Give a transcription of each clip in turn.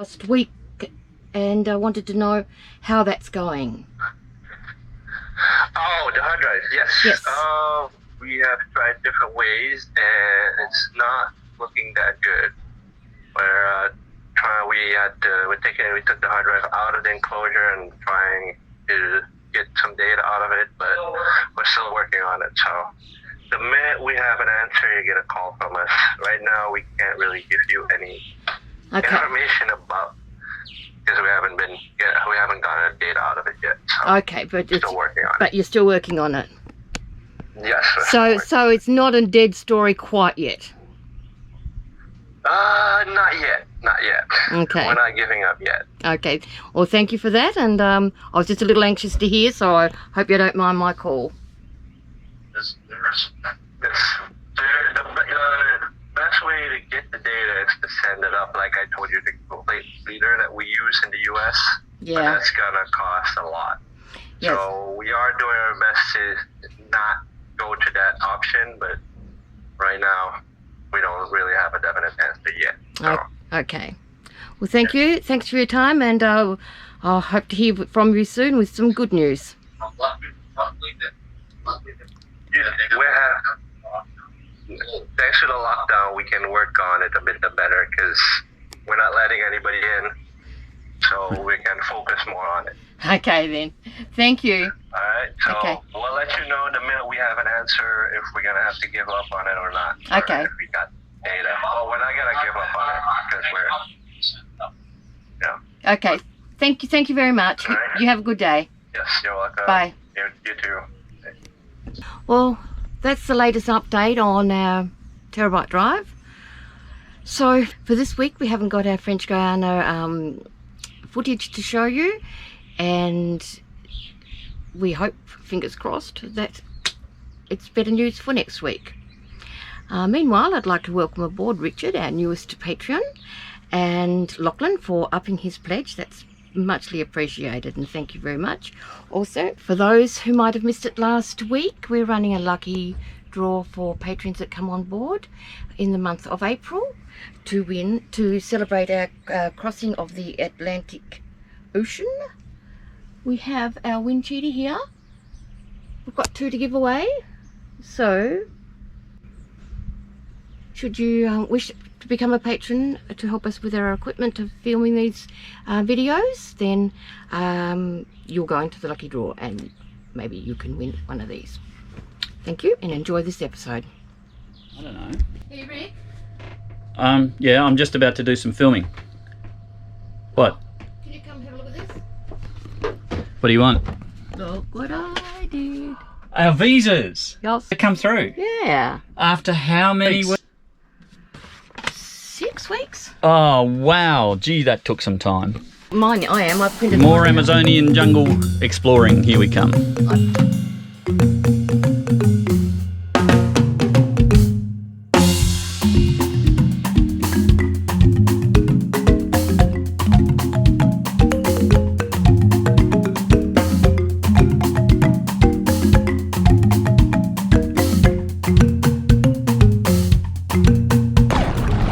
last week, and I wanted to know how that's going. Oh, the hard drive, yes. Yes. We have tried different ways, and it's not looking that good. We took the hard drive out of the enclosure and trying to get some data out of it, but we're still working on it. So the minute we have an answer, you get a call from us. Right now, we can't really give you any information about, because we haven't gotten data out of it yet. So Okay, but we're still working on it. But you're still working on it. Yes. So it's not a dead story quite yet. Not yet. Not yet. Okay. We're not giving up yet. Okay. Well, thank you for that, and I was just a little anxious to hear, so I hope you don't mind my call. The best way to get the data is to send it up, like I told you, the complete reader that we use in the U.S. Yeah. But that's gonna cost a lot. Yes. So we are doing our best to not go to that option, but right now we don't really have a definite answer yet. So. Okay. Well, thank you. Thanks for your time, and I'll hope to hear from you soon with some good news. Thanks to the lockdown, we can work on it a bit better because we're not letting anybody in, so we can focus more on it. Okay then. Thank you. Alright, so Okay. we'll let you know the minute we have an answer if we're gonna have to give up on it or not. Okay. Or if we got data. Oh, we're not gonna give up on it because yeah. Okay. Thank you very much. All right. You have a good day. Yes, you're welcome. Bye. You too. Well, that's the latest update on our terabyte drive. So for this week, we haven't got our French Guiana footage to show you, and we hope, fingers crossed, that it's better news for next week. Meanwhile, I'd like to welcome aboard Richard, our newest Patreon, and Lachlan for upping his pledge. That's muchly appreciated, and thank you very much. Also, for those who might have missed it last week, we're running a lucky draw for patrons that come on board in the month of April to win, to celebrate our crossing of the Atlantic Ocean. We have our wind cheater here. We've got 2 to give away, so should you wish to become a patron to help us with our equipment of filming these videos, then you'll go into the lucky draw and maybe you can win one of these. Thank you, and enjoy this episode. I don't know. Hey Rick. Yeah, I'm just about to do some filming. What? Can you come have a look at this? What do you want? Look what I did. Our visas! Yes. They come through. Yeah. After how many weeks? 6 weeks? Oh, wow. Gee, that took some time. Mine, I am. I've printed More Amazonian jungle exploring. Here we come.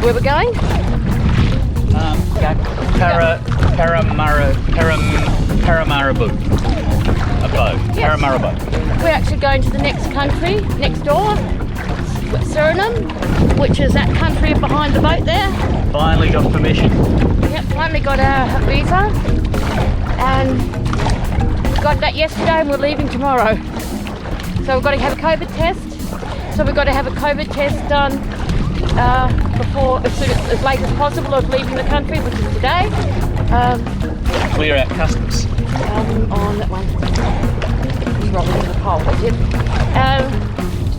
Where we're going? Paramaribo. A boat. Yes. Paramaribo. We're actually going to the next country, next door, Suriname, which is that country behind the boat there. Finally got permission. Yep, finally got our visa, and got that yesterday, and we're leaving tomorrow. So we've got to have a COVID test. So we've got to have a COVID test done before, as late as possible of leaving the country, which is today. Clear out customs. On that one. It's rolling in the pole, that's it.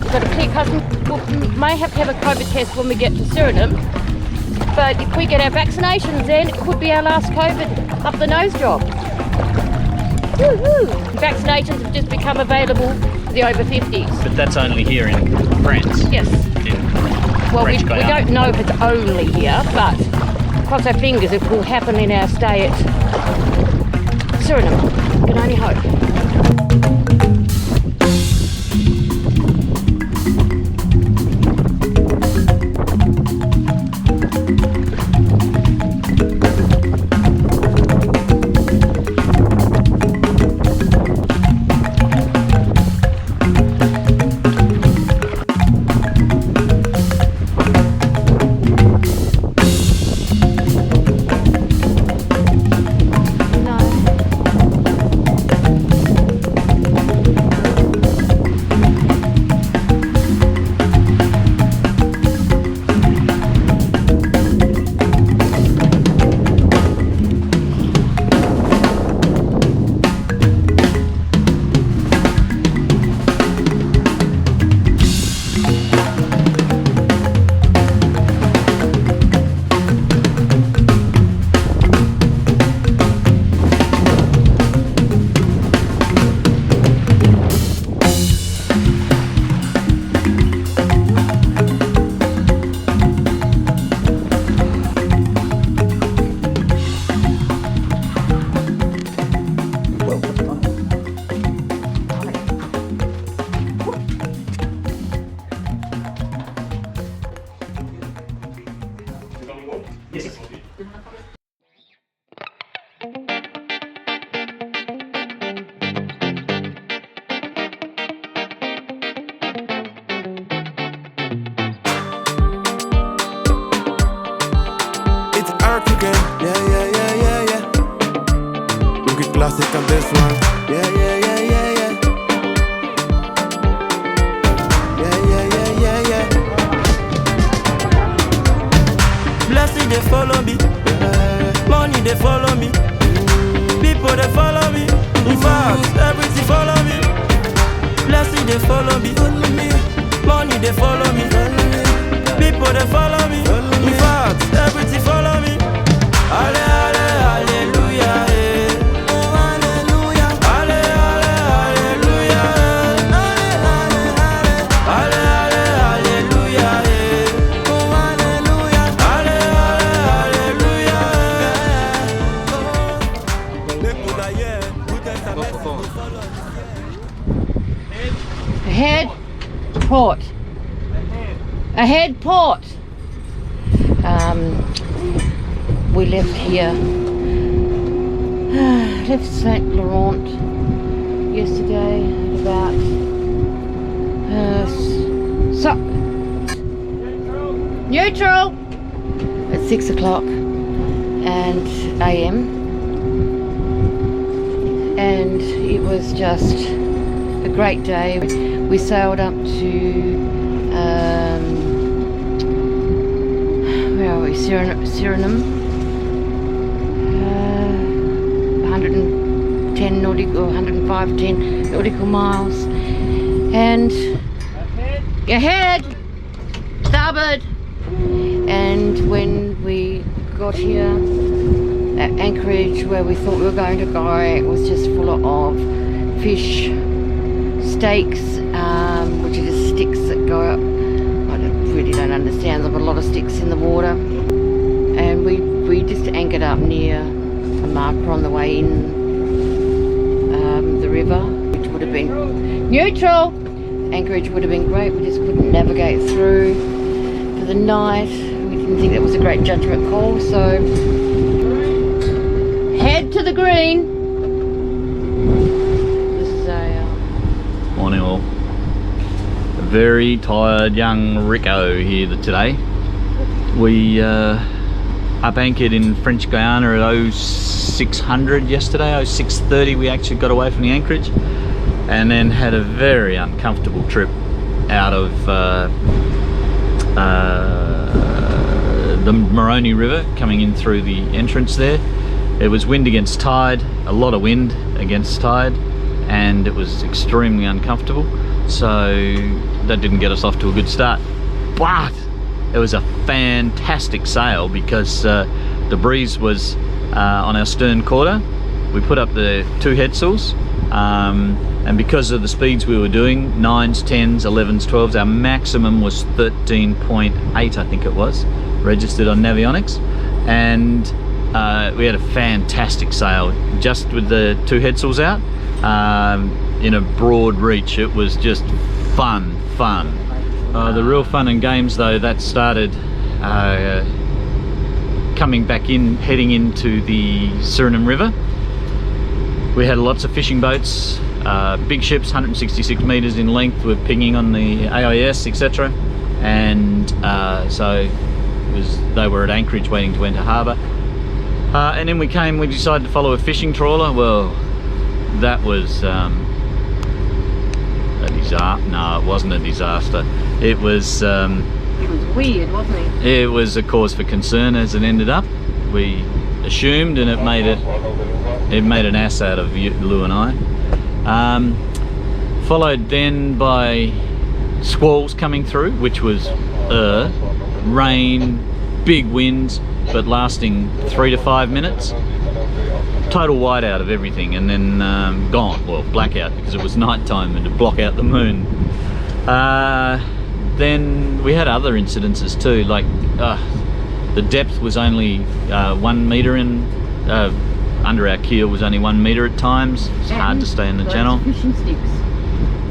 We've got a clear customs. We may have to have a COVID test when we get to Suriname, but if we get our vaccinations then, it could be our last COVID up the nose job. Woo-hoo. Vaccinations have just become available for the over 50s. But that's only here in France. Yes. Well, we don't know if it's only here, but cross our fingers it will happen in our stay at Suriname. Can only hope. classic on this one. Yeah, yeah, yeah, yeah, yeah. Yeah, yeah, yeah, yeah, yeah. Blessing they follow me, money they follow me, people they follow me. In fact, everything follow me. Blessing they follow me, money they follow me, people they follow me. In fact, everything follow me. Alle, alle, hallelujah. Oh, hallelujah. Alle, alle, hallelujah. Alle, alle, hallelujah. Oh, hallelujah. Alle, hallelujah. Ahead, port. Ahead, port. We left here. Left St. Laurent yesterday at about neutral at 6 o'clock and AM, and it was just a great day. We sailed up to where are we? Suriname. 110 nautical, 105 nautical miles, and ahead, starboard. And when we got here at Anchorage, where we thought we were going to go, it was just full of fish steaks, which are just sticks that go up. I really don't understand. There's a lot of sticks in the water, and we just anchored up near a marker on the way in the river, which would have been neutral. Anchorage would have been great. We just couldn't navigate through for the night. We didn't think that was a great judgment call, so head to the green. This is a Morning all. A very tired young Rico here today. We up anchored in French Guiana at 0600 yesterday. 0630 we actually got away from the anchorage, and then had a very uncomfortable trip out of the Moroni River, coming in through the entrance there. It was wind against tide, a lot of wind against tide, and it was extremely uncomfortable, so that didn't get us off to a good start. But it was a fantastic sail because the breeze was on our stern quarter. We put up the 2 headsails, and because of the speeds we were doing, 9s, 10s, 11s, 12s, our maximum was 13.8, I think it was, registered on Navionics, and we had a fantastic sail just with the 2 headsails out in a broad reach. It was just fun. The real fun and games though, that started coming back in, heading into the Suriname River. We had lots of fishing boats, big ships, 166 meters in length, were pinging on the AIS, etc. And so they were at Anchorage waiting to enter harbour. And then we decided to follow a fishing trawler. Well, that was a disaster. No, it wasn't a disaster. It was weird, wasn't it? It was a cause for concern as it ended up. We assumed, and it made an ass out of Lou and I. Followed then by squalls coming through, which was rain, big winds, but lasting 3 to 5 minutes. Total whiteout of everything, and then gone. Well, blackout, because it was night time and to block out the moon. Then we had other incidences too, like the depth was only 1 meter in, under our keel was only 1 meter at times. It's hard to stay in the channel. Fishing sticks.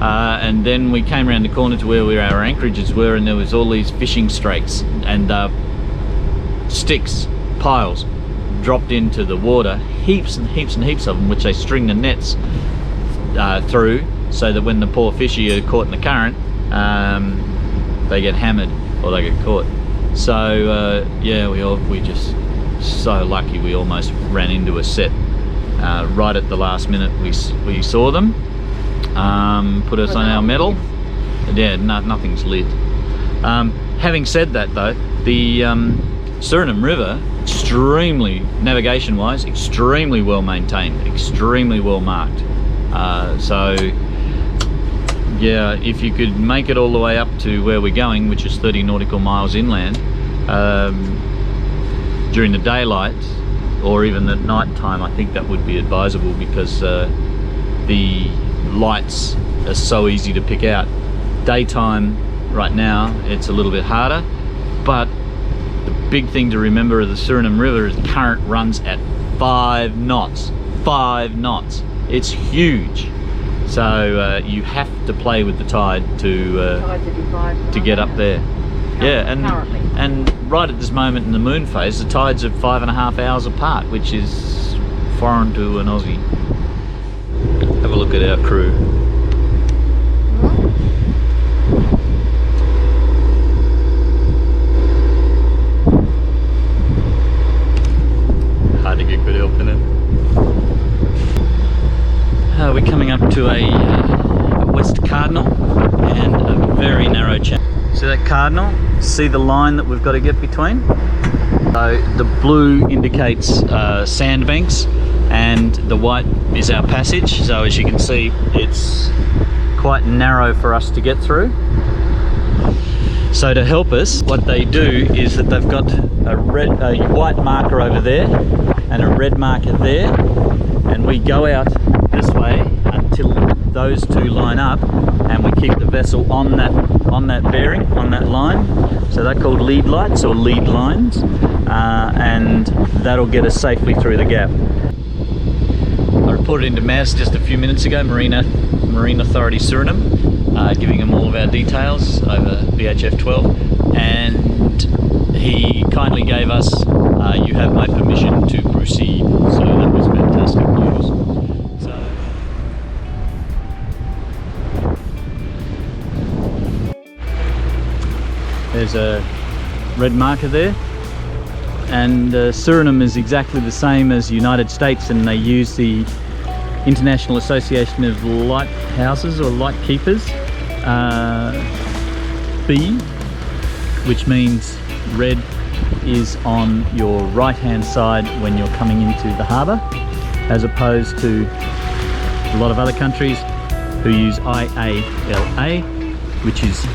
And then we came around the corner to where our anchorages were, and there was all these fishing strakes and sticks, piles, dropped into the water, heaps and heaps and heaps of them, which they string the nets through, so that when the poor fishy are caught in the current, they get hammered or they get caught. So yeah, we just so lucky we almost ran into a set right at the last minute we saw them, put us on our mettle. Yeah, nothing's lit. Having said that though, the Suriname River, extremely, navigation wise, extremely well maintained, extremely well marked. So yeah, if you could make it all the way up to where we're going, which is 30 nautical miles inland, during the daylight or even at night time, I think that would be advisable, because the lights are so easy to pick out. Daytime right now it's a little bit harder, but the big thing to remember of the Suriname River is the current runs at 5 knots. 5 knots. It's huge. So you have to play with the tide to get up there. Yeah, and right at this moment in the moon phase, the tides are 5.5 hours apart, which is foreign to an Aussie. Have a look at our crew. Hard to get good help in it. We're coming up to a west cardinal and a very narrow channel. See that cardinal? See the line that we've got to get between? So the blue indicates sandbanks and the white is our passage. So as you can see, it's quite narrow for us to get through. So to help us, what they do is that they've got a white marker over there and a red marker there, and we go out this way until those two line up, and we keep the vessel on that bearing, on that line. So they're called lead lights or lead lines, and that'll get us safely through the gap. I reported into MAS just a few minutes ago, Marine Authority Suriname, giving them all of our details over VHF 12, and he kindly gave us, you have my permission to proceed. So that was fantastic news. So, there's a red marker there, and Suriname is exactly the same as the United States, and they use the International Association of Lighthouses or Light Keepers, B, which means red is on your right hand side when you're coming into the harbour, as opposed to a lot of other countries who use IALA, which is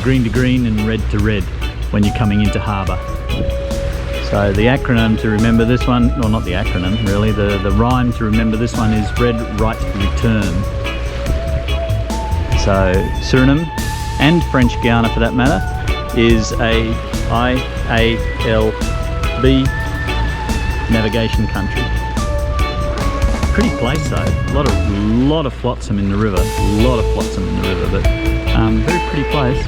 green to green and red to red when you're coming into harbour. So the acronym to remember this one, or not the acronym really, the rhyme to remember this one is red right return. So Suriname, and French Guiana for that matter, is a IALB navigation country. Pretty place though, a lot of flotsam in the river, but very pretty place.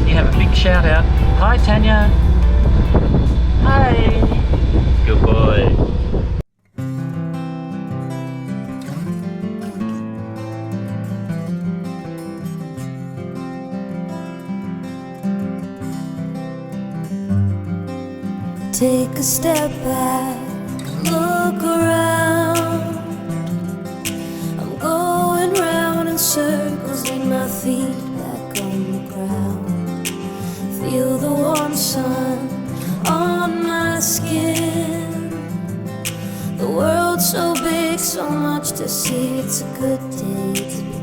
You have a big shout out. Hi, Tanya. Hi. Good boy. Take a step back, look around. I'm going round in circles with my feet back on the ground. Feel the warm sun on my skin. The world's so big, so much to see. It's a good day to be